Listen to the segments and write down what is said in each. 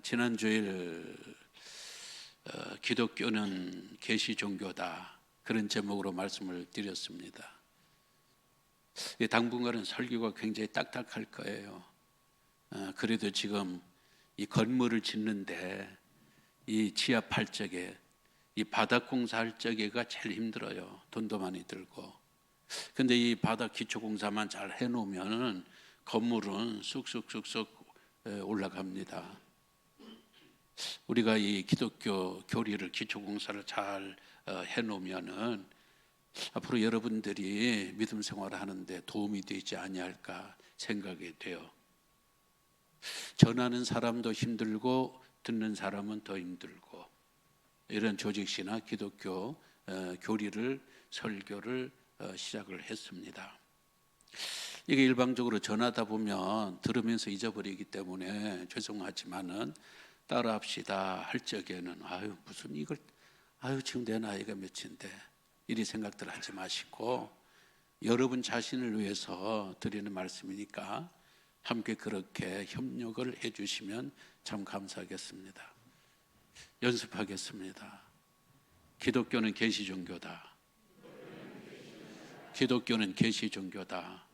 지난 주일 기독교는 계시 종교다, 그런 제목으로 말씀을 드렸습니다. 당분간은 설교가 굉장히 딱딱할 거예요. 그래도 지금 이 건물을 짓는데 이 지하 8적에 이 바닥 공사할 적에가 제일 힘들어요. 돈도 많이 들고. 근데 이 바닥 기초 공사만 잘 해놓으면 건물은 쑥쑥쑥쑥 올라갑니다. 우리가 이 기독교 교리를, 기초 공사를 잘 해놓으면은 앞으로 여러분들이 믿음 생활을 하는데 도움이 되지 아니할까 생각이 돼요. 전하는 사람도 힘들고 듣는 사람은 더 힘들고, 이런 조직시나 기독교 교리를, 설교를 시작을 했습니다. 이게 일방적으로 전하다 보면 들으면서 잊어버리기 때문에 죄송하지만은 따라합시다 할 적에는 무슨 이걸 지금 내 나이가 몇인데 이리 생각들 하지 마시고, 여러분 자신을 위해서 드리는 말씀이니까 함께 그렇게 협력을 해주시면 참 감사하겠습니다. 연습하겠습니다. 기독교는 계시 종교다. 기독교는 계시 종교다.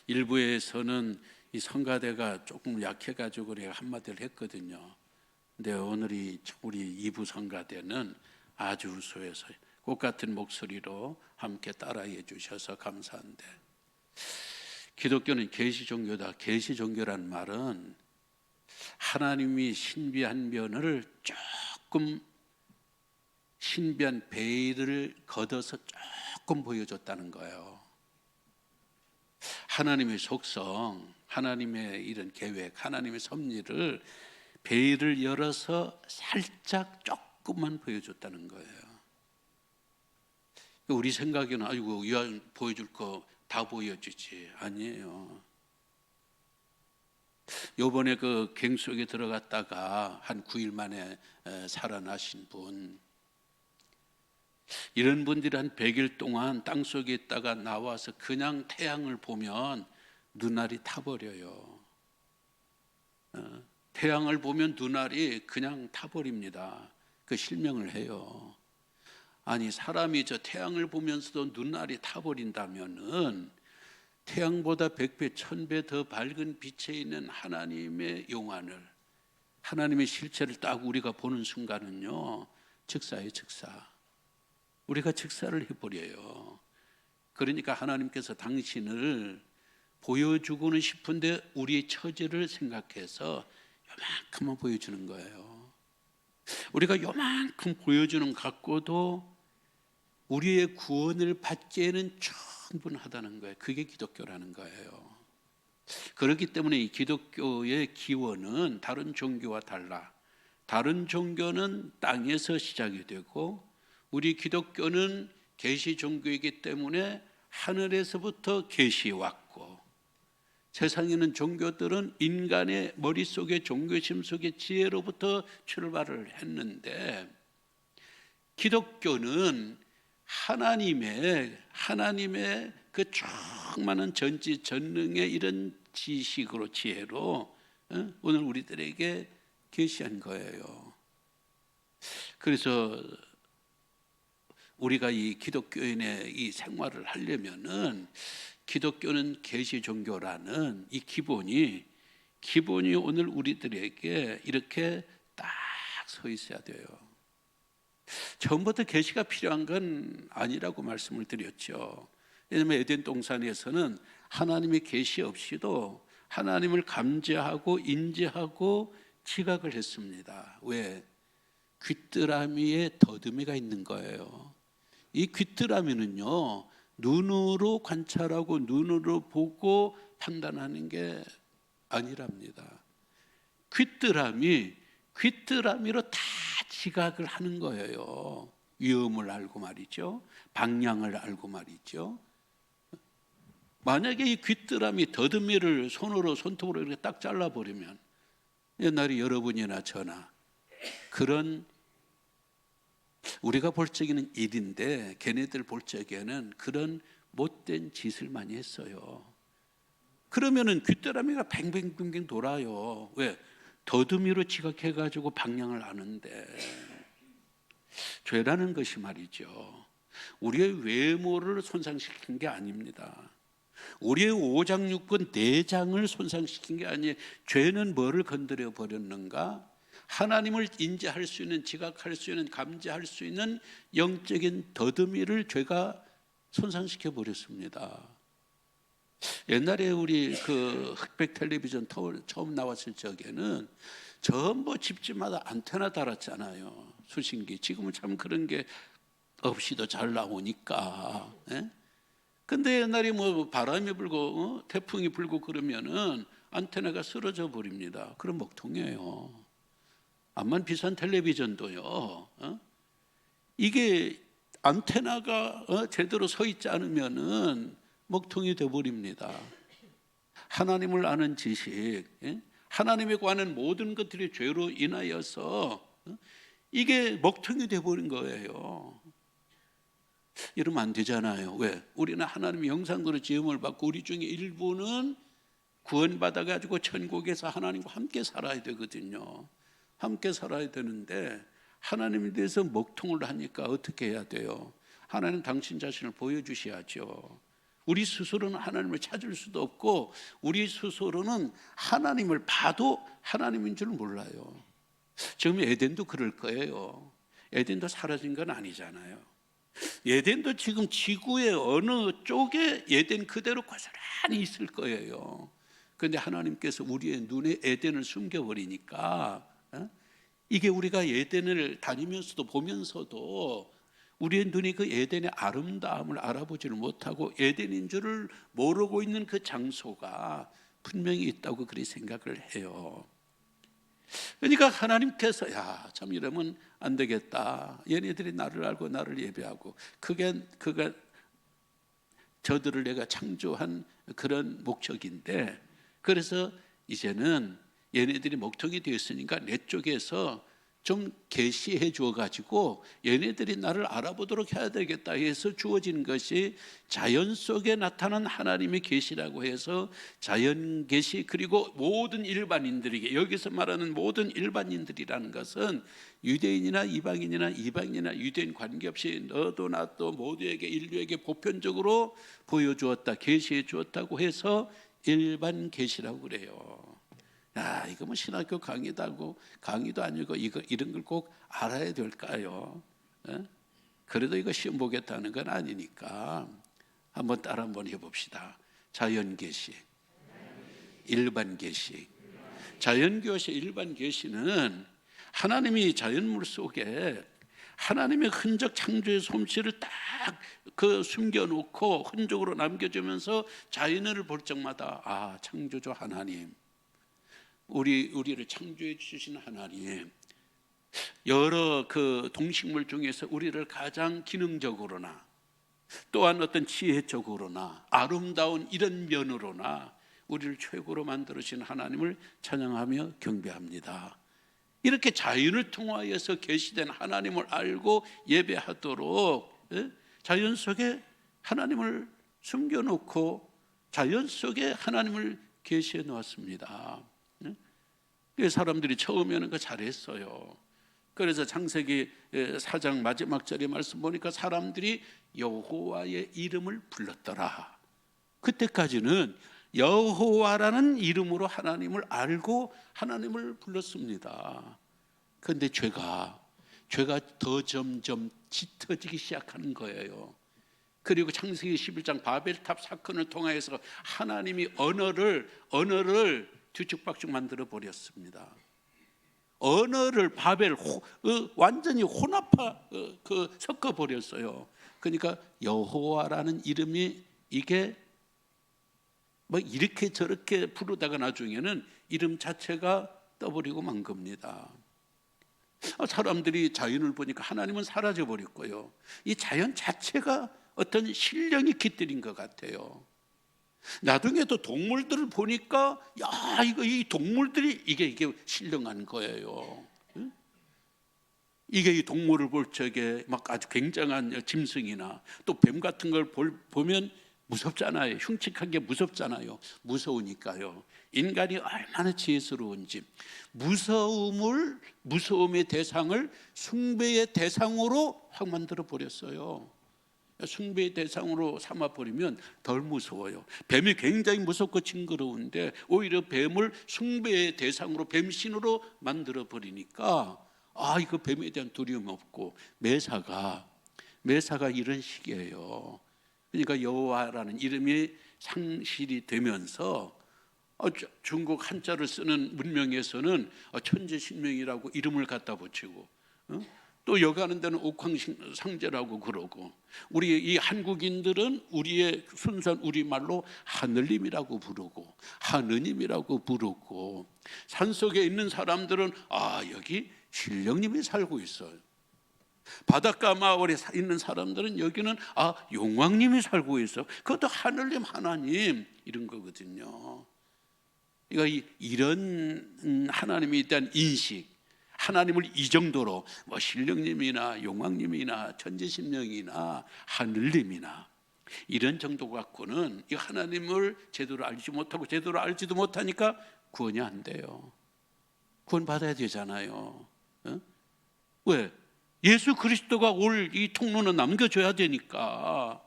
일부에서는 이 성가대가 조금 약해가지고 내가 한마디를 했거든요. 근데 오늘이 우리 2부 성가대는 아주 우수해서 꽃같은 목소리로 함께 따라해 주셔서 감사한데, 기독교는 계시 종교다. 계시 종교란 말은 하나님이 신비한 면을 조금, 신비한 베일을 걷어서 조금 보여줬다는 거예요. 하나님의 속성, 하나님의 이런 계획, 하나님의 섭리를 베일을 열어서 살짝 조금만 보여줬다는 거예요. 우리 생각에는 이왕 보여줄 거 다 보여주지. 아니에요. 요번에 그 갱 속에 들어갔다가 한 9일 만에 살아나신 분, 이런 분들이 한 100일 동안 땅속에 있다가 나와서 그냥 태양을 보면 눈알이 타버려요. 태양을 보면 눈알이 그냥 타버립니다. 그 실명을 해요. 아니, 사람이 저 태양을 보면서도 눈알이 타버린다면은 태양보다 100배, 1000배 더 밝은 빛에 있는 하나님의 용안을, 하나님의 실체를 딱 우리가 보는 순간은요, 즉사예요, 즉사. 우리가 즉사를 해버려요. 그러니까 하나님께서 당신을 보여주고는 싶은데 우리의 처지를 생각해서 요만큼만 보여주는 거예요. 우리가 요만큼 보여주는 갖고도 우리의 구원을 받기에는 충분하다는 거예요. 그게 기독교라는 거예요. 그렇기 때문에 이 기독교의 기원은 다른 종교와 달라. 다른 종교는 땅에서 시작이 되고 우리 기독교는 계시 종교이기 때문에 하늘에서부터 계시 왔고, 세상에 있는 종교들은 인간의 머릿속에, 종교심 속의 지혜로부터 출발을 했는데, 기독교는 하나님의 그 충만한 전지전능의 이런 지식으로, 지혜로 오늘 우리들에게 계시한 거예요. 그래서 우리가 이 기독교인의 이 생활을 하려면은 기독교는 계시 종교라는 이 기본이 오늘 우리들에게 이렇게 딱 서 있어야 돼요. 처음부터 계시가 필요한 건 아니라고 말씀을 드렸죠. 왜냐하면 에덴 동산에서는 하나님의 계시 없이도 하나님을 감지하고 인지하고 지각을 했습니다. 왜? 귀뚜라미의 더듬이가 있는 거예요. 이 귀뚜라미는요, 눈으로 관찰하고 눈으로 보고 판단하는 게 아니랍니다. 귀뚜라미로 다 지각을 하는 거예요. 위험을 알고 말이죠. 방향을 알고 말이죠. 만약에 이 귀뚜라미 더듬이를 손톱으로 이렇게 딱 잘라버리면, 옛날에 여러분이나 저나 그런, 우리가 볼 적에는 일인데 걔네들 볼 적에는 그런 못된 짓을 많이 했어요. 그러면은 귀뚜라미가 뱅뱅뱅뱅 돌아요. 왜? 더듬이로 지각해가지고 방향을 아는데. 죄라는 것이 말이죠, 우리의 외모를 손상시킨 게 아닙니다. 우리의 오장육부 내장을 손상시킨 게 아니에요. 죄는 뭐를 건드려 버렸는가? 하나님을 인지할 수 있는, 지각할 수 있는, 감지할 수 있는 영적인 더듬이를 죄가 손상시켜 버렸습니다. 옛날에 우리 그 흑백 텔레비전 처음 나왔을 적에는 전부 집집마다 안테나 달았잖아요. 수신기. 지금은 참 그런 게 없이도 잘 나오니까. 예? 근데 옛날에 뭐 바람이 불고 태풍이 불고 그러면은 안테나가 쓰러져 버립니다. 그럼 먹통이에요. 암만 비싼 텔레비전도요. 이게 안테나가 제대로 서 있지 않으면은 먹통이 돼 버립니다. 하나님을 아는 지식, 하나님에 관한 모든 것들이 죄로 인하여서 이게 먹통이 돼 버린 거예요. 이러면 안 되잖아요. 왜? 우리는 하나님의 형상대로 지음을 받고 우리 중에 일부는 구원받아 가지고 천국에서 하나님과 함께 살아야 되거든요. 함께 살아야 되는데 하나님에 대해서 먹통을 하니까 어떻게 해야 돼요? 하나님 당신 자신을 보여주셔야죠. 우리 스스로는 하나님을 찾을 수도 없고 우리 스스로는 하나님을 봐도 하나님인 줄 몰라요. 지금 에덴도 그럴 거예요. 에덴도 사라진 건 아니잖아요. 에덴도 지금 지구의 어느 쪽에 에덴 그대로 고스란히 있을 거예요. 그런데 하나님께서 우리의 눈에 에덴을 숨겨버리니까 이게 우리가 에덴을 다니면서도 보면서도 우리의 눈이 그 에덴의 아름다움을 알아보지를 못하고 에덴인 줄을 모르고 있는 그 장소가 분명히 있다고 그리 생각을 해요. 그러니까 하나님께서 참 이러면 안 되겠다. 얘네들이 나를 알고 나를 예배하고 그게 저들을 내가 창조한 그런 목적인데, 그래서 이제는 얘네들이 먹통이 되었으니까 내 쪽에서 좀 계시해 주어 가지고 얘네들이 나를 알아보도록 해야 되겠다 해서 주어진 것이 자연 속에 나타난 하나님의 계시라고 해서 자연 계시, 그리고 모든 일반인들에게, 여기서 말하는 모든 일반인들이라는 것은 유대인이나 이방인이나 유대인 관계없이 너도 나도 모두에게, 인류에게 보편적으로 보여주었다, 계시해 주었다고 해서 일반 계시라고 그래요. 이거 뭐 신학교 강의도 아니고 이런 걸 꼭 알아야 될까요? 그래도 이거 시험 보겠다는 건 아니니까 한번 따라 한번 해봅시다. 자연 계시, 일반 계시. 자연 계시, 일반 계시는 하나님이 자연물 속에 하나님의 흔적 창조의 솜씨를 딱 숨겨놓고 흔적으로 남겨주면서 자연을 볼 적마다 창조주 하나님, 우리를 창조해 주신 하나님, 여러 그 동식물 중에서 우리를 가장 기능적으로나 또한 어떤 지혜적으로나 아름다운 이런 면으로나 우리를 최고로 만들으신 하나님을 찬양하며 경배합니다. 이렇게 자연을 통하여서 계시된 하나님을 알고 예배하도록 자연 속에 하나님을 숨겨놓고 자연 속에 하나님을 계시해 놓았습니다. 사람들이 처음에는 잘했어요. 그래서 창세기 4장 마지막 절의 말씀 보니까 사람들이 여호와의 이름을 불렀더라. 그때까지는 여호와라는 이름으로 하나님을 알고 하나님을 불렀습니다. 그런데 죄가 더 점점 짙어지기 시작하는 거예요. 그리고 창세기 11장 바벨탑 사건을 통해서 하나님이 언어를 뒤죽박죽 만들어 버렸습니다. 언어를 완전히 섞어 버렸어요. 그러니까 여호와라는 이름이 이게 뭐 이렇게 저렇게 부르다가 나중에는 이름 자체가 떠버리고 만 겁니다. 사람들이 자연을 보니까 하나님은 사라져 버렸고요. 이 자연 자체가 어떤 신령이 깃들인 것 같아요. 나중에도 동물들을 보니까 야, 이 동물들이 이게 신령한 거예요. 이게 이 동물을 볼 적에 막 아주 굉장한 짐승이나 또 뱀 같은 걸 보면 무섭잖아요. 흉측한 게 무섭잖아요. 무서우니까요. 인간이 얼마나 지혜스러운지 무서움의 대상을 숭배의 대상으로 확 만들어 버렸어요. 숭배의 대상으로 삼아버리면 덜 무서워요. 뱀이 굉장히 무섭고 징그러운데 오히려 뱀을 숭배의 대상으로 뱀신으로 만들어 버리니까 이거 뱀에 대한 두려움이 없고 매사가 이런 식이에요. 그러니까 여호와라는 이름이 상실이 되면서 중국 한자를 쓰는 문명에서는 천지신명이라고 이름을 갖다 붙이고 또 여기 하는 데는 옥황상제라고 그러고 우리 이 한국인들은 우리의 순수한 우리말로 하늘님이라고 부르고 하느님이라고 부르고 산속에 있는 사람들은 여기 신령님이 살고 있어요. 바닷가 마을에 있는 사람들은 여기는 용왕님이 살고 있어. 그것도 하늘님 하나님 이런 거거든요. 그러니까 이런 하나님에 대한 인식, 하나님을 이 정도로 신령님이나 용왕님이나 천지신명이나 하늘님이나 이런 정도 갖고는 이 하나님을 제대로 알지 못하고 제대로 알지도 못하니까 구원이 안 돼요. 구원 받아야 되잖아요. 왜? 예수 그리스도가 올 이 통로는 남겨줘야 되니까.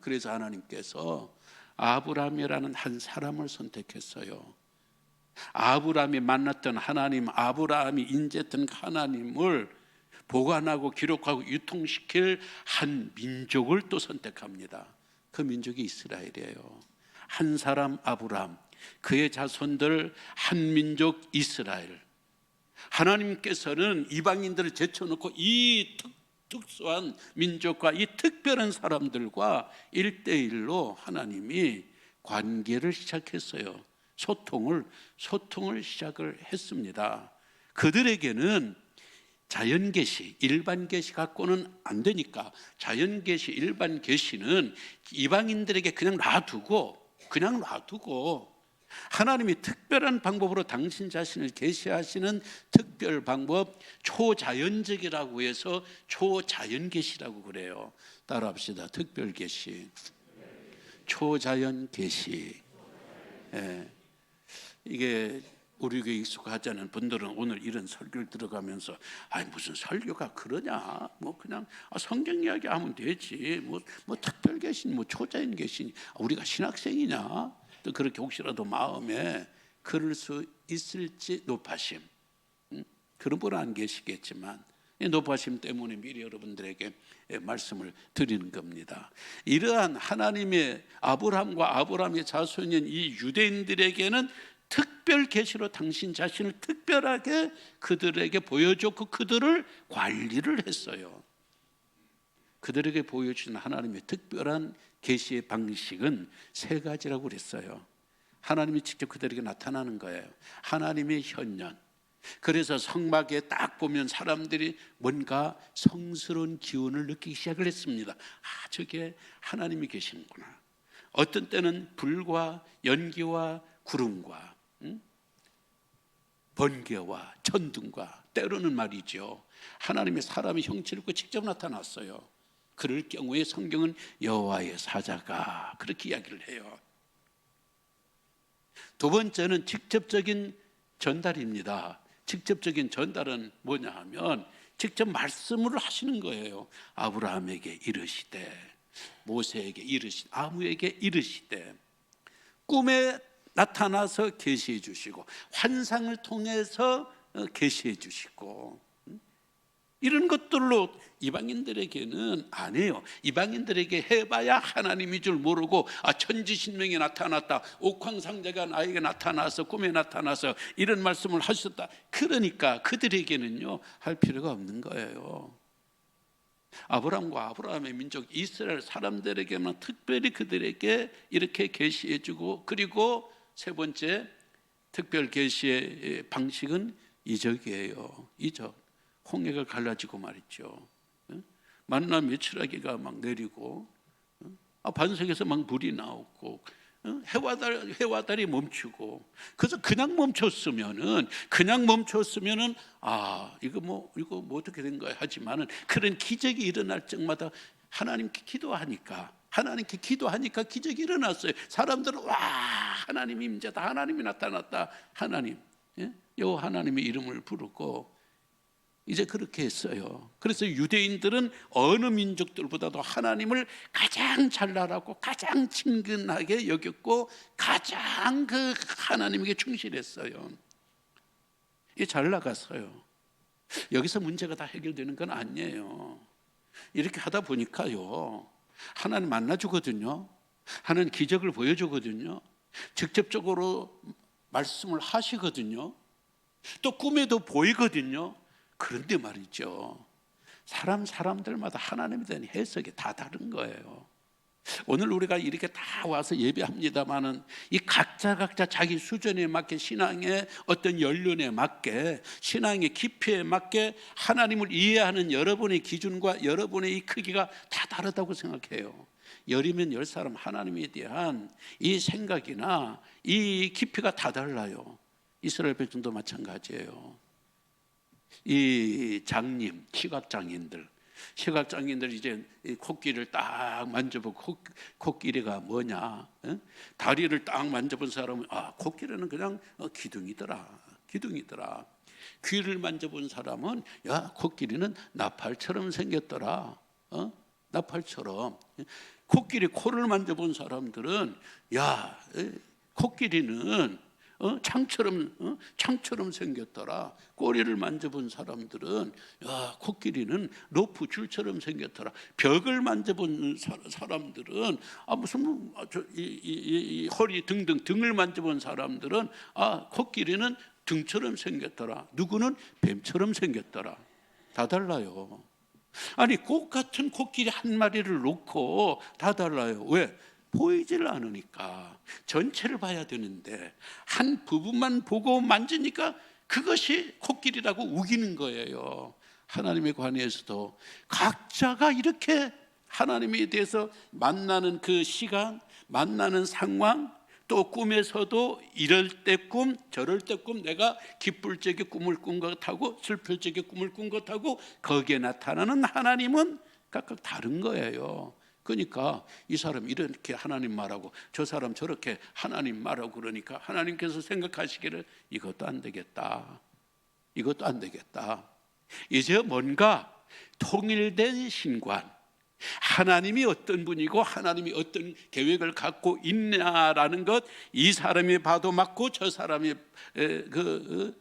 그래서 하나님께서 아브라함이라는 한 사람을 선택했어요. 아브라함이 만났던 하나님, 아브라함이 인정했던 하나님을 보관하고 기록하고 유통시킬 한 민족을 또 선택합니다. 그 민족이 이스라엘이에요. 한 사람 아브라함, 그의 자손들 한 민족 이스라엘. 하나님께서는 이방인들을 제쳐놓고 이 특수한 민족과 이 특별한 사람들과 1대1로 하나님이 관계를 시작했어요. 소통을 시작을 했습니다. 그들에게는 자연 계시, 일반 계시 갖고는 안 되니까 자연 계시, 일반 계시는 이방인들에게 그냥 놔두고 하나님이 특별한 방법으로 당신 자신을 계시하시는 특별 방법, 초자연적이라고 해서 초자연 계시라고 그래요. 따라합시다. 특별 계시, 초자연 계시. 이게 우리 교회 익숙하지 않은 분들은 오늘 이런 설교를 들어가면서 무슨 설교가 그러냐, 그냥 성경 이야기하면 되지, 특별 계신, 초자연 계신, 우리가 신학생이냐, 또 그렇게 혹시라도 마음에 그럴 수 있을지 노파심, 그런 분은 안 계시겠지만 이 노파심 때문에 미리 여러분들에게 말씀을 드리는 겁니다. 이러한 하나님의 아브라함과 아브라함의 자손인 이 유대인들에게는 특별 계시로 당신 자신을 특별하게 그들에게 보여줬고 그들을 관리를 했어요. 그들에게 보여주신 하나님의 특별한 계시의 방식은 세 가지라고 그랬어요. 하나님이 직접 그들에게 나타나는 거예요. 하나님의 현현. 그래서 성막에 딱 보면 사람들이 뭔가 성스러운 기운을 느끼기 시작을 했습니다. 저게 하나님이 계시는구나. 어떤 때는 불과 연기와 구름과 번개와 천둥과 때로는 말이죠, 하나님의 사람의 형체를 입고 직접 나타났어요. 그럴 경우에 성경은 여호와의 사자가 그렇게 이야기를 해요. 두 번째는 직접적인 전달입니다. 직접적인 전달은 뭐냐 하면 직접 말씀을 하시는 거예요. 아브라함에게 이르시되, 모세에게 이르시되, 아무에게 이르시되, 꿈에 나타나서 계시해 주시고 환상을 통해서 계시해 주시고, 이런 것들로 이방인들에게는 안 해요. 이방인들에게 해봐야 하나님인 줄 모르고 천지신명이 나타났다, 옥황상제가 나에게 나타나서 꿈에 나타나서 이런 말씀을 하셨다, 그러니까 그들에게는요 할 필요가 없는 거예요. 아브라함과 아브라함의 민족 이스라엘 사람들에게만 특별히 그들에게 이렇게 계시해 주고, 그리고 세 번째 특별 계시의 방식은 이적이에요. 이적. 홍해가 갈라지고 말이죠. 만나 메추라기가 막 내리고 반석에서 막 불이 나오고 해와 달이 멈추고, 그래서 그냥 멈췄으면은 이거 뭐 어떻게 된 거야 하지만은, 그런 기적이 일어날 적마다 하나님께 기도하니까 기적이 일어났어요. 사람들은 와, 하나님이 임재다, 하나님이 나타났다, 요 하나님의 이름을 부르고 이제 그렇게 했어요. 그래서 유대인들은 어느 민족들보다도 하나님을 가장 잘나라고, 가장 친근하게 여겼고, 가장 그 하나님에게 충실했어요. 이게 잘 나갔어요. 여기서 문제가 다 해결되는 건 아니에요. 이렇게 하다 보니까요, 하나님 만나주거든요. 하나님 기적을 보여주거든요. 직접적으로 말씀을 하시거든요. 또 꿈에도 보이거든요. 그런데 말이죠, 사람들마다 하나님에 대한 해석이 다 다른 거예요. 오늘 우리가 이렇게 다 와서 예배합니다마는, 이 각자 자기 수준에 맞게, 신앙의 어떤 연륜에 맞게, 신앙의 깊이에 맞게 하나님을 이해하는 여러분의 기준과 여러분의 이 크기가 다 다르다고 생각해요. 10이면 10사람 하나님에 대한 이 생각이나 이 깊이가 다 달라요. 이스라엘 백성도 마찬가지예요. 이 장님, 시각장애인들 이제 코끼리를 딱 만져보고, 코끼리가 뭐냐, 다리를 딱 만져본 사람은 코끼리는 그냥 기둥이더라. 귀를 만져본 사람은 코끼리는 나팔처럼 생겼더라. 나팔처럼. 코끼리 코를 만져본 사람들은 코끼리는 창처럼 생겼더라. 꼬리를 만져본 사람들은 코끼리는 로프 줄처럼 생겼더라. 벽을 만져본 사람들은 무슨 이 허리 등을 만져본 사람들은 코끼리는 등처럼 생겼더라. 누구는 뱀처럼 생겼더라. 다 달라요. 아니, 똑같은 코끼리 한 마리를 놓고 다 달라요. 왜? 보이질 않으니까. 전체를 봐야 되는데 한 부분만 보고 만지니까 그것이 코끼리라고 우기는 거예요. 하나님에 관해서도 각자가 이렇게 하나님에 대해서 만나는 그 시간, 만나는 상황, 또 꿈에서도 이럴 때 꿈, 저럴 때 꿈, 내가 기쁠 적에 꿈을 꾼 것하고 슬플 적에 꿈을 꾼 것하고 거기에 나타나는 하나님은 각각 다른 거예요. 그러니까 이 사람 이렇게 하나님 말하고 저 사람 저렇게 하나님 말하고, 그러니까 하나님께서 생각하시기를 이것도 안 되겠다. 이제 뭔가 통일된 신관, 하나님이 어떤 분이고 하나님이 어떤 계획을 갖고 있냐라는 것, 이 사람이 봐도 맞고 저 사람이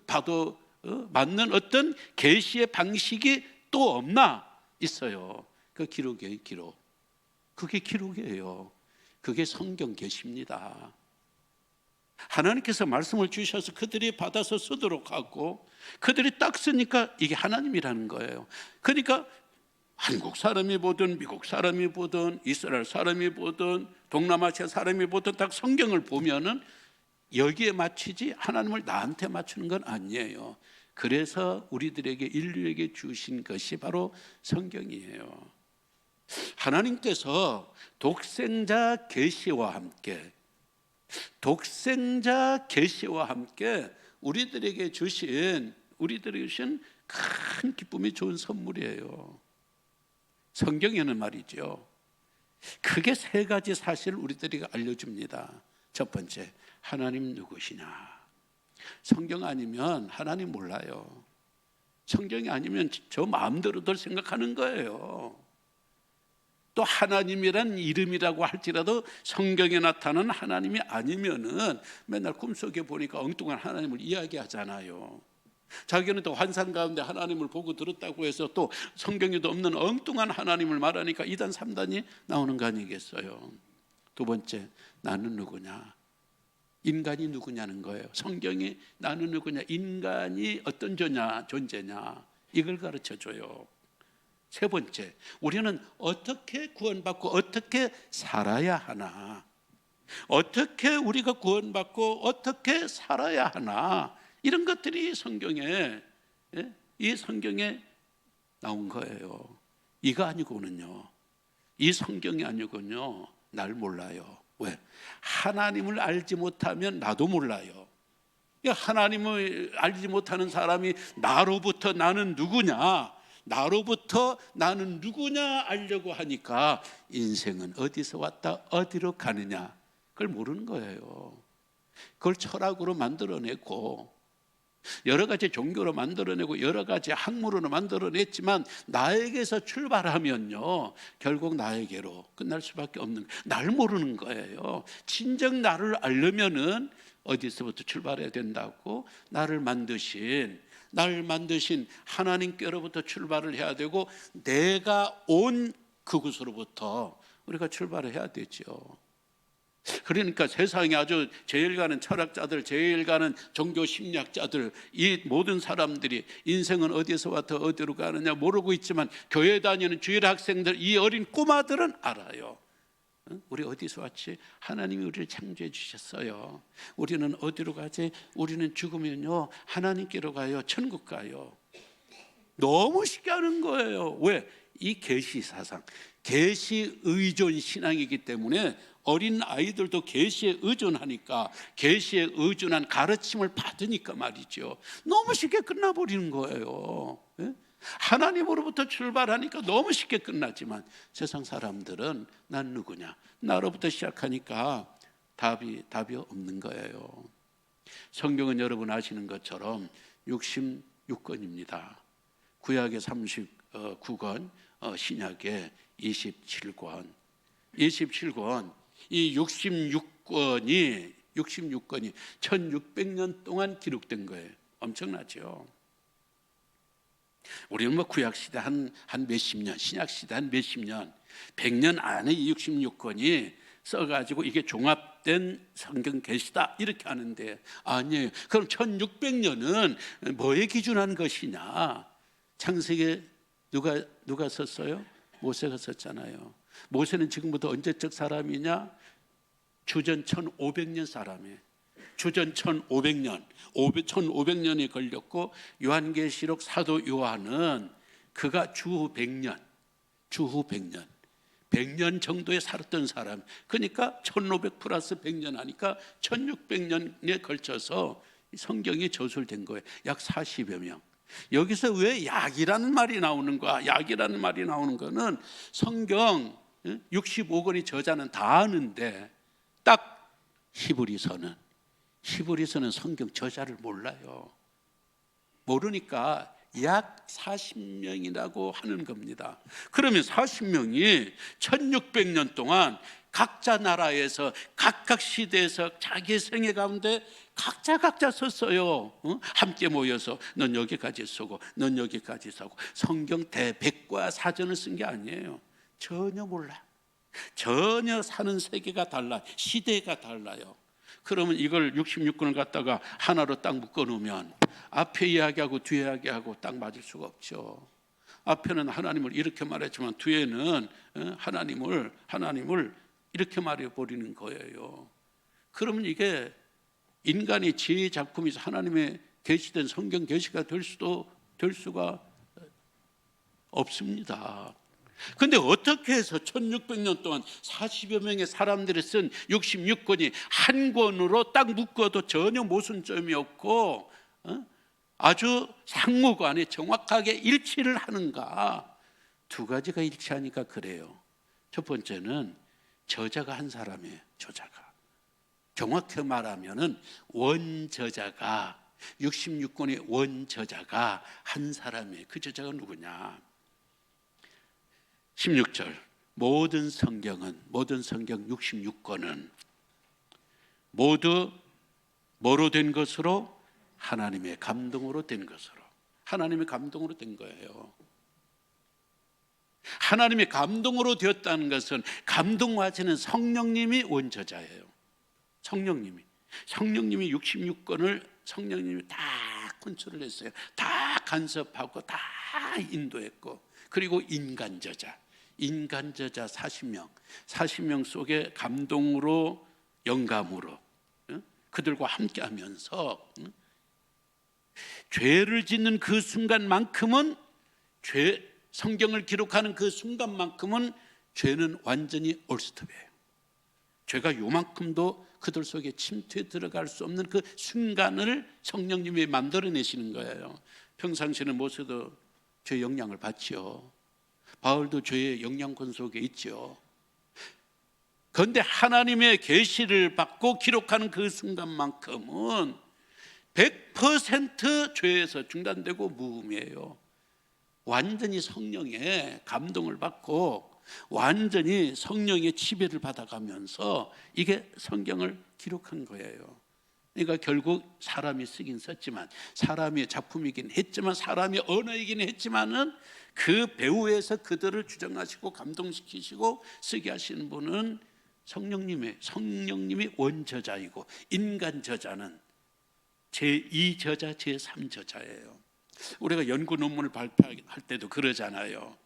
봐도 맞는 어떤 계시의 방식이 또 없나? 있어요. 그 기록이에요. 그게 기록이에요. 그게 성경 계시입니다. 하나님께서 말씀을 주셔서 그들이 받아서 쓰도록 하고, 그들이 딱 쓰니까 이게 하나님이라는 거예요. 그러니까 한국 사람이 보든 미국 사람이 보든 이스라엘 사람이 보든 동남아시아 사람이 보든 딱 성경을 보면은 여기에 맞추지 하나님을 나한테 맞추는 건 아니에요. 그래서 우리들에게, 인류에게 주신 것이 바로 성경이에요. 하나님께서 독생자 계시와 함께 우리들에게 주신 큰 기쁨이, 좋은 선물이에요. 성경에는 말이죠, 크게 3가지 사실을 우리들에게 알려줍니다. 첫 번째, 하나님 누구시냐. 성경 아니면 하나님 몰라요. 성경이 아니면 저 마음대로들 생각하는 거예요. 또 하나님이란 이름이라고 할지라도 성경에 나타나는 하나님이 아니면은 맨날 꿈속에 보니까 엉뚱한 하나님을 이야기하잖아요. 자기는 또 환상 가운데 하나님을 보고 들었다고 해서 또 성경에도 없는 엉뚱한 하나님을 말하니까 2단 3단이 나오는 거 아니겠어요. 두 번째, 나는 누구냐, 인간이 누구냐는 거예요. 성경이 나는 누구냐, 인간이 어떤 존재냐, 이걸 가르쳐줘요. 세 번째, 우리는 어떻게 구원받고 어떻게 살아야 하나, 어떻게 우리가 구원받고 어떻게 살아야 하나, 이런 것들이 이 성경에 나온 거예요. 이거 아니고는요, 이 성경이 아니고는요, 날 몰라요. 왜? 하나님을 알지 못하면 나도 몰라요. 하나님을 알지 못하는 사람이 나로부터 나는 누구냐, 나로부터 나는 누구냐 알려고 하니까 인생은 어디서 왔다 어디로 가느냐 그걸 모르는 거예요. 그걸 철학으로 만들어내고 여러 가지 종교로 만들어내고 여러 가지 학문으로 만들어냈지만 나에게서 출발하면요 결국 나에게로 끝날 수밖에 없는 거예요. 날 모르는 거예요. 진정 나를 알려면은 어디서부터 출발해야 된다고? 나를 만드신 하나님께로부터 출발을 해야 되고 내가 온 그곳으로부터 우리가 출발을 해야 되죠. 그러니까 세상에 아주 제일 가는 철학자들, 제일 가는 종교 심리학자들, 이 모든 사람들이 인생은 어디서 와서 어디로 가느냐 모르고 있지만 교회 다니는 주일 학생들, 이 어린 꼬마들은 알아요. 우리 어디서 왔지? 하나님이 우리를 창조해 주셨어요. 우리는 어디로 가지? 우리는 죽으면요 하나님께로 가요. 천국 가요. 너무 쉽게 하는 거예요. 왜? 이 계시 사상, 계시 의존 신앙이기 때문에 어린 아이들도 계시에 의존하니까, 계시에 의존한 가르침을 받으니까 말이죠. 너무 쉽게 끝나버리는 거예요. 하나님으로부터 출발하니까 너무 쉽게 끝나지만 세상 사람들은 난 누구냐, 나로부터 시작하니까 답이 없는 거예요. 성경은 여러분 아시는 것처럼 66권입니다. 구약의 39권, 신약의 27권. 이 66권이 1600년 동안 기록된 거예요. 엄청나죠. 우리는 뭐 구약 시대 한 몇십 년, 신약 시대 한 몇십 년, 100년 안에 이 66권이 써가지고 이게 종합된 성경 계시다 이렇게 하는데 아니에요. 그럼 1600년은 뭐에 기준한 것이냐? 창세기 누가 썼어요? 모세가 썼잖아요. 모세는 지금부터 언제적 사람이냐? 주전 1500년 사람이에요. 주전 1500년, 1500년이 걸렸고 요한계시록 사도 요한은 그가 주후 100년 100년 정도에 살았던 사람. 그러니까 1500 플러스 100년 하니까 1600년에 걸쳐서 성경이 저술된 거예요. 약 40여 명. 여기서 왜 약이라는 말이 나오는 거야? 약이라는 말이 나오는 거는 성경 65권의 저자는 다 아는데 딱 히브리서는 성경 저자를 몰라요. 모르니까 약 40명이라고 하는 겁니다. 그러면 40명이 1600년 동안 각자 나라에서 각각 시대에서 자기 생애 가운데 각자 썼어요. 함께 모여서 넌 여기까지 쓰고 넌 여기까지 쓰고 성경 대백과 사전을 쓴 게 아니에요. 전혀 몰라. 전혀 사는 세계가 달라, 시대가 달라요. 그러면 이걸 66권을 갖다가 하나로 딱 묶어놓으면 앞에 이야기하고 뒤에 이야기하고 딱 맞을 수가 없죠. 앞에는 하나님을 이렇게 말했지만 뒤에는 하나님을 이렇게 말해버리는 거예요. 그러면 이게 인간의 지혜의 작품이서 하나님의 계시된 성경 계시가 될 수가 없습니다. 근데 어떻게 해서 1600년 동안 40여 명의 사람들이 쓴 66권이 한 권으로 딱 묶어도 전혀 모순점이 없고 아주 상호간에 정확하게 일치를 하는가? 두 가지가 일치하니까 그래요. 첫 번째는 저자가 한 사람이에요. 저자가. 정확히 말하면은 원저자가 66권의 원저자가 한 사람이에요. 그 저자가 누구냐? 16절 모든 성경 66권은 모두 뭐로 된 것으로? 하나님의 감동으로 된 것으로. 하나님의 감동으로 된 거예요. 하나님의 감동으로 되었다는 것은 감동하시는 성령님이 원저자예요. 성령님이 66권을 성령님이 다 컨트롤 했어요. 다 간섭하고 다 인도했고, 그리고 인간저자 40명 속에 감동으로 영감으로 그들과 함께하면서 죄를 짓는 그 순간만큼은 성경을 기록하는 그 순간만큼은 죄는 완전히 올스톱이에요. 죄가 요만큼도 그들 속에 침투해 들어갈 수 없는 그 순간을 성령님이 만들어내시는 거예요. 평상시에는 모세도 죄의 영향을 받지요. 바울도 죄의 영향권 속에 있죠. 그런데 하나님의 계시를 받고 기록하는 그 순간만큼은 100% 죄에서 중단되고 무음이에요. 완전히 성령의 감동을 받고 완전히 성령의 지배를 받아가면서 이게 성경을 기록한 거예요. 그러니까 결국 사람이 쓰긴 썼지만, 사람의 작품이긴 했지만, 사람의 언어이긴 했지만은 그 배후에서 그들을 주장하시고 감동시키시고 쓰게 하시는 분은 성령님이 원저자이고, 인간 저자는 제2저자, 제3저자예요. 우리가 연구 논문을 발표할 때도 그러잖아요.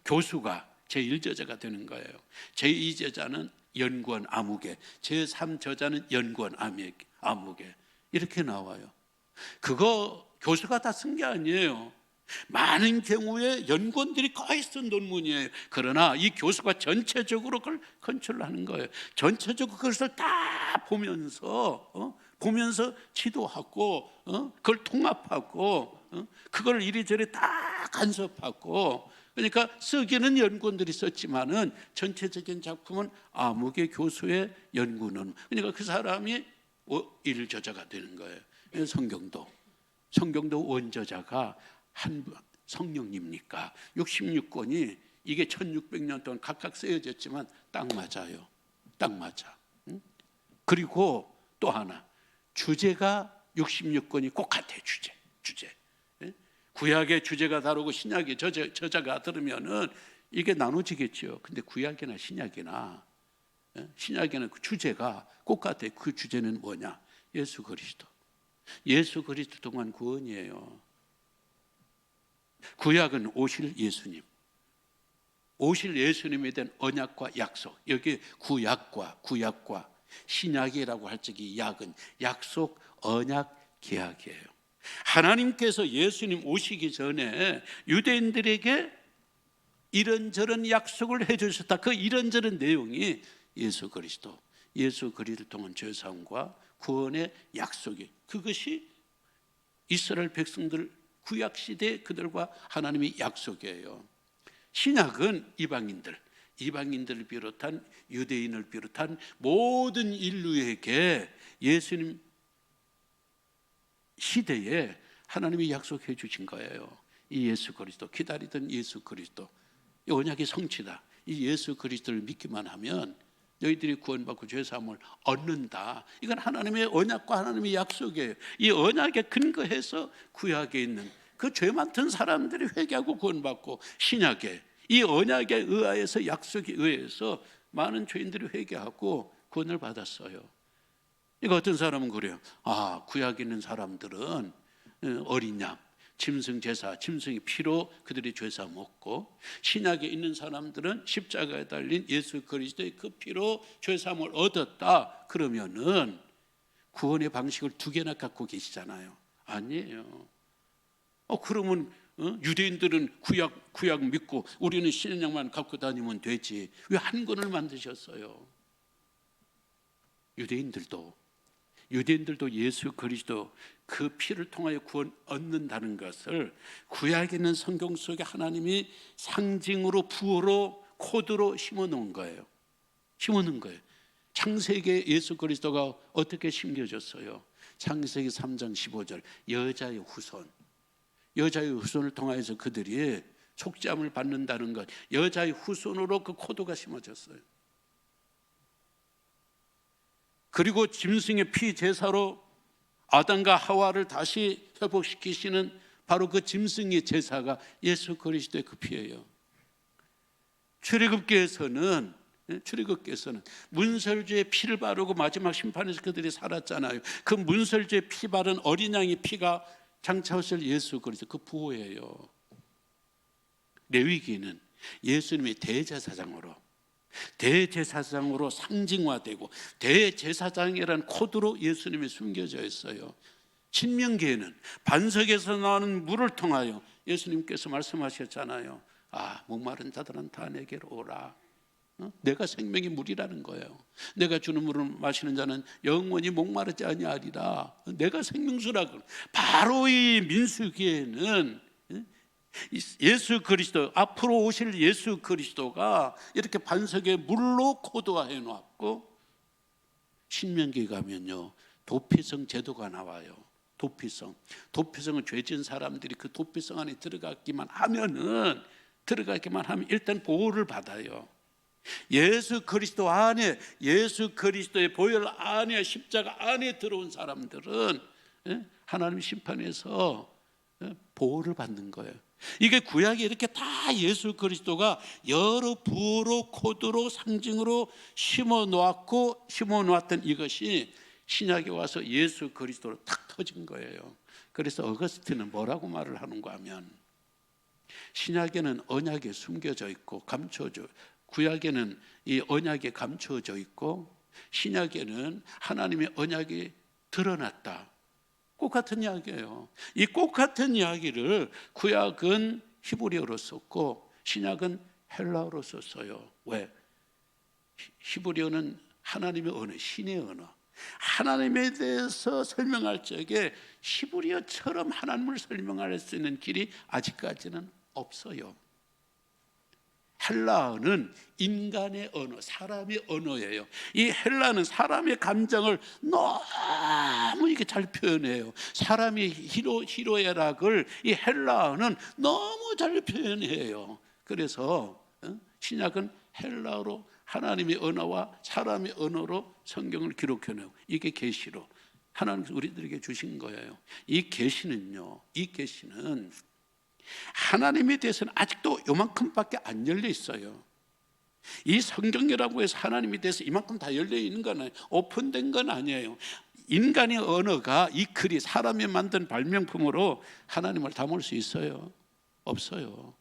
교수가 제1저자가 되는 거예요. 제2저자는 연구원 아무개, 제3저자는 연구원 아무개, 이렇게 나와요. 그거 교수가 다 쓴 게 아니에요. 많은 경우에 연구원들이 거의 쓴 논문이에요. 그러나 이 교수가 전체적으로 그걸 컨트롤하는 거예요. 전체적으로 그것을 다 보면서 지도하고 그걸 통합하고 그걸 이리저리 다 간섭하고, 그러니까 쓰기는 연구원들이 썼지만은 전체적인 작품은 아무개 교수의 연구는, 그러니까 그 사람이 1저자가 되는 거예요. 성경도 원저자가 한 성령님이니까 66권이 이게 1600년 동안 각각 쓰여졌지만 딱 맞아요. 딱 맞아. 그리고 또 하나, 주제가 66권이 꼭 같아요. 주제. 구약의 주제가 다르고 신약의 저자가 다르면은 이게 나눠지겠죠. 근데 구약이나 신약이나 신약에는 그 주제가 꼭 같아요. 그 주제는 뭐냐? 예수 그리스도. 예수 그리스도 동안 구원이에요. 구약은 오실 예수님에 대한 언약과 약속. 여기 구약과 신약이라고 할 적이 약은 약속, 언약, 계약이에요. 하나님께서 예수님 오시기 전에 유대인들에게 이런저런 약속을 해주셨다. 그 이런저런 내용이 예수 그리스도 통한 죄사함과 구원의 약속이, 그것이 이스라엘 백성들 구약시대 그들과 하나님의 약속이에요. 신약은 이방인들을 비롯한 유대인을 비롯한 모든 인류에게 예수님 시대에 하나님이 약속해 주신 거예요. 이 예수 그리스도, 기다리던 예수 그리스도, 이 언약의 성취다. 이 예수 그리스도를 믿기만 하면 너희들이 구원받고 죄사함을 얻는다. 이건 하나님의 언약과 하나님의 약속이에요. 이 언약에 근거해서 구약에 있는 그 죄 많던 사람들이 회개하고 구원받고, 신약에 이 언약에 의하여서, 약속에 의해서 많은 죄인들이 회개하고 구원을 받았어요. 이거 어떤 사람은 그래요. 구약에 있는 사람들은 어린 양, 짐승 제사, 짐승의 피로 그들이 죄사함 얻고, 신약에 있는 사람들은 십자가에 달린 예수 그리스도의 그 피로 죄사함을 얻었다. 그러면은 구원의 방식을 두 개나 갖고 계시잖아요. 아니에요. 그러면 유대인들은 구약 믿고 우리는 신약만 갖고 다니면 되지. 왜 한 권을 만드셨어요? 유대인들도 예수 그리스도 그 피를 통하여 구원 얻는다는 것을 구약에 있는 성경 속에 하나님이 상징으로, 부호로, 코드로 심어놓은 거예요. 창세기에 예수 그리스도가 어떻게 심겨졌어요? 창세기 3장 15절, 여자의 후손을 통하여서 그들이 속죄함을 받는다는 것, 여자의 후손으로 그 코드가 심어졌어요. 그리고 짐승의 피 제사로 아담과 하와를 다시 회복시키시는 바로 그 짐승의 제사가 예수 그리스도의 그 피예요. 출애굽기에서는 문설주의 피를 바르고 마지막 심판에서 그들이 살았잖아요. 그 문설주의 피 바른 어린 양의 피가 장차오실 예수 그리스도 그 부호예요. 레위기는 예수님의 대제사장으로 상징화되고, 대제사장이라는 코드로 예수님이 숨겨져 있어요. 신명기에는 반석에서 나오는 물을 통하여 예수님께서 말씀하셨잖아요. 목마른 자들은 다 내게로 오라. 내가 생명의 물이라는 거예요. 내가 주는 물을 마시는 자는 영원히 목마르지 아니하리라. 내가 생명수라고. 바로 이 민수기에는 예수 그리스도, 앞으로 오실 예수 그리스도가 이렇게 반석에 물로 코드화해 놓았고, 신명기에 가면요 도피성 제도가 나와요. 도피성은 죄진 사람들이 그 도피성 안에 들어가기만 하면 일단 보호를 받아요. 예수 그리스도 안에, 예수 그리스도의 보혈 안에, 십자가 안에 들어온 사람들은 하나님 심판에서 보호를 받는 거예요. 이게 구약에 이렇게 다 예수 그리스도가 여러 부로, 코드로, 상징으로 심어 놓았던 이것이 신약에 와서 예수 그리스도로 탁 터진 거예요. 그래서 어거스틴은 뭐라고 말을 하는가 하면, 신약에는 언약에 숨겨져 있고 감춰져, 구약에는 이 언약에 감춰져 있고, 신약에는 하나님의 언약이 드러났다. 꼭 같은 이야기예요. 이 꼭 같은 이야기를 구약은 히브리어로 썼고 신약은 헬라어로 썼어요. 왜? 히브리어는 하나님의 언어, 신의 언어. 하나님에 대해서 설명할 적에 히브리어처럼 하나님을 설명할 수 있는 길이 아직까지는 없어요. 헬라어는 인간의 언어, 사람의 언어예요. 이 헬라는 사람의 감정을 너무 이렇게 잘 표현해요. 사람의 희로애락을 이 헬라어는 너무 잘 표현해요. 그래서 신약은 헬라어로 하나님의 언어와 사람의 언어로 성경을 기록해내고, 이게 계시로 하나님께서 우리들에게 주신 거예요. 이 계시는 하나님에 대해서는 아직도 요만큼밖에 안 열려 있어요. 이 성경이라고 해서 하나님에 대해서 이만큼 다 열려 있는 건 아니에요. 오픈된 건 아니에요. 인간의 언어가, 이 글이 사람이 만든 발명품으로 하나님을 담을 수 있어요? 없어요.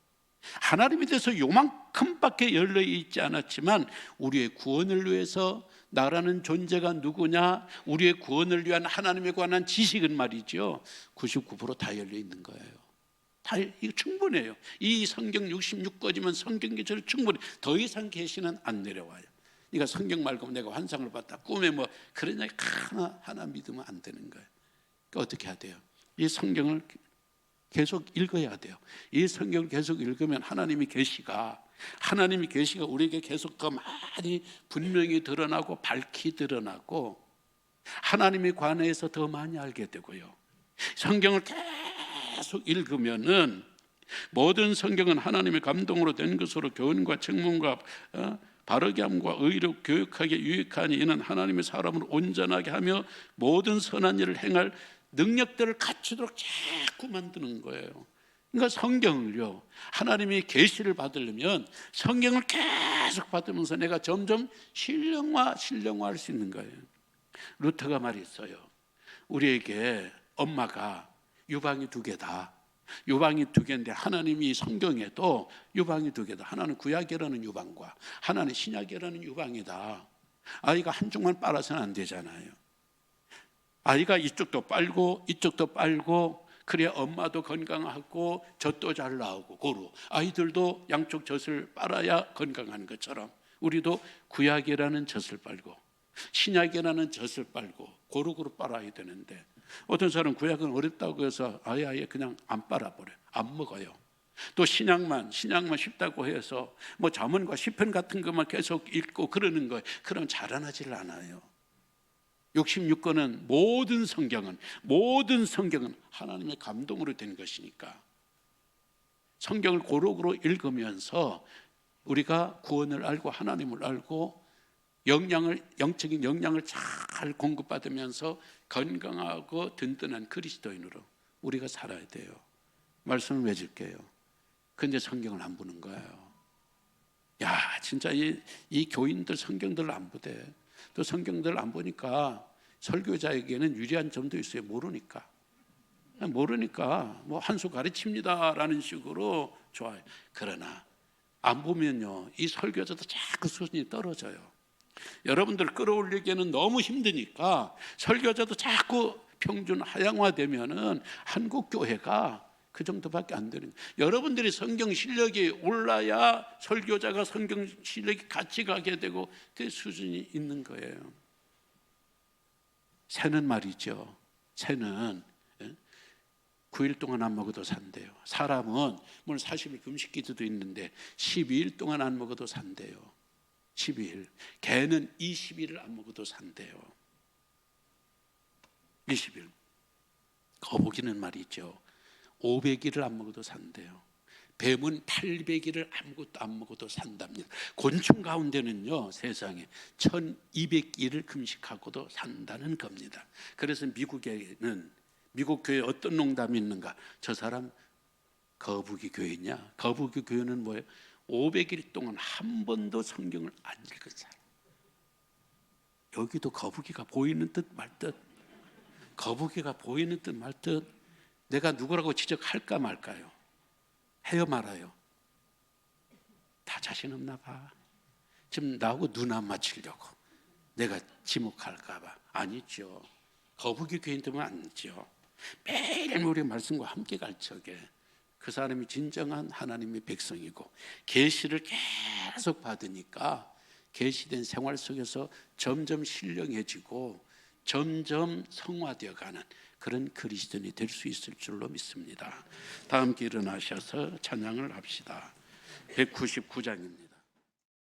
하나님에 대해서 요만큼밖에 열려 있지 않았지만, 우리의 구원을 위해서 나라는 존재가 누구냐, 우리의 구원을 위한 하나님에 관한 지식은 말이죠 99% 다 열려 있는 거예요. 다 이거 충분해요. 이 성경 66권이면 성경 계시로 충분해. 더 이상 계시는 안 내려와요. 그러니까 성경 말고 내가 환상을 봤다, 꿈에 뭐 그런 이야기 하나 믿으면 안 되는 거예요. 그러니까 어떻게 해야 돼요? 이 성경을 계속 읽어야 돼요. 이 성경을 계속 읽으면 하나님의 계시가 우리에게 계속 더 많이 분명히 드러나고 밝히 드러나고, 하나님에 관해서 더 많이 알게 되고요. 성경을 계속 읽으면은, 모든 성경은 하나님의 감동으로 된 것으로 교훈과 책문과 바르게 함과 의로 교육하게 유익하니, 이는 하나님의 사람을 온전하게 하며 모든 선한 일을 행할 능력들을 갖추도록 자꾸 만드는 거예요. 그러니까 성경을요, 하나님이 계시를 받으려면 성경을 계속 받으면서 내가 점점 신령화할 수 있는 거예요. 루터가 말했어요. 우리에게 엄마가 유방이 2개다. 유방이 2개인데 하나님이 성경에도 유방이 2개다. 하나는 구약이라는 유방과 하나는 신약이라는 유방이다. 아이가 한쪽만 빨아서는 안 되잖아요. 아이가 이쪽도 빨고 이쪽도 빨고, 그래야 엄마도 건강하고 젖도 잘 나오고, 고루 아이들도 양쪽 젖을 빨아야 건강한 것처럼 우리도 구약이라는 젖을 빨고 신약이라는 젖을 빨고 고루고루 빨아야 되는데, 어떤 사람은 구약은 어렵다고 해서 아예 그냥 안 빨아버려요. 안 먹어요. 또 신약만 쉽다고 해서 뭐 잠언과 시편 같은 것만 계속 읽고 그러는 거예요. 그럼 자라나질 않아요. 66권은 모든 성경은 하나님의 감동으로 된 것이니까, 성경을 고루고루 읽으면서 우리가 구원을 알고 하나님을 알고 영적인 영양을 잘 공급받으면서 건강하고 든든한 그리스도인으로 우리가 살아야 돼요. 말씀을 맺을게요. 근데 성경을 안 보는 거예요. 야, 진짜 이 교인들 성경들을 안 보대. 또 성경들을 안 보니까 설교자에게는 유리한 점도 있어요. 모르니까 뭐 한 수 가르칩니다라는 식으로 좋아요. 그러나 안 보면요, 이 설교자도 자꾸 수준이 떨어져요. 여러분들 끌어올리기에는 너무 힘드니까 설교자도 자꾸 평준 하향화되면은 한국 교회가 그 정도밖에 안 되는 거예요. 여러분들이 성경 실력이 올라야 설교자가 성경 실력이 같이 가게 되고 그 수준이 있는 거예요. 새는 말이죠. 새는 9일 동안 안 먹어도 산대요. 사람은 물론 40일 금식 기도도 있는데 12일 동안 안 먹어도 산대요. 12일. 개는 20일을 안 먹어도 산대요. 20일. 거북이는 말이죠. 500일을 안 먹어도 산대요. 뱀은 800일을 아무것도 안 먹어도 산답니다. 곤충 가운데는요, 세상에 1200일을 금식하고도 산다는 겁니다. 그래서 미국에는, 미국 교회에 어떤 농담이 있는가? 저 사람 거북이 교회냐? 거북이 교회는 뭐예요? 500일 동안 한 번도 성경을 안 읽은 사람. 여기도 거북이가 보이는 듯 말 듯, 거북이가 보이는 듯 말 듯, 내가 누구라고 지적할까 말까요? 해요 말아요? 다 자신 없나 봐. 지금 나하고 눈 안 맞추려고 내가 지목할까 봐. 아니죠. 거북이 교인 되면 아니죠. 매일 우리 말씀과 함께 갈 적에 그 사람이 진정한 하나님의 백성이고 계시를 계속 받으니까 계시된 생활 속에서 점점 신령해지고 점점 성화되어가는 그런 그리스도인이 될 수 있을 줄로 믿습니다. 다 함께 일어나셔서 찬양을 합시다. 199장입니다.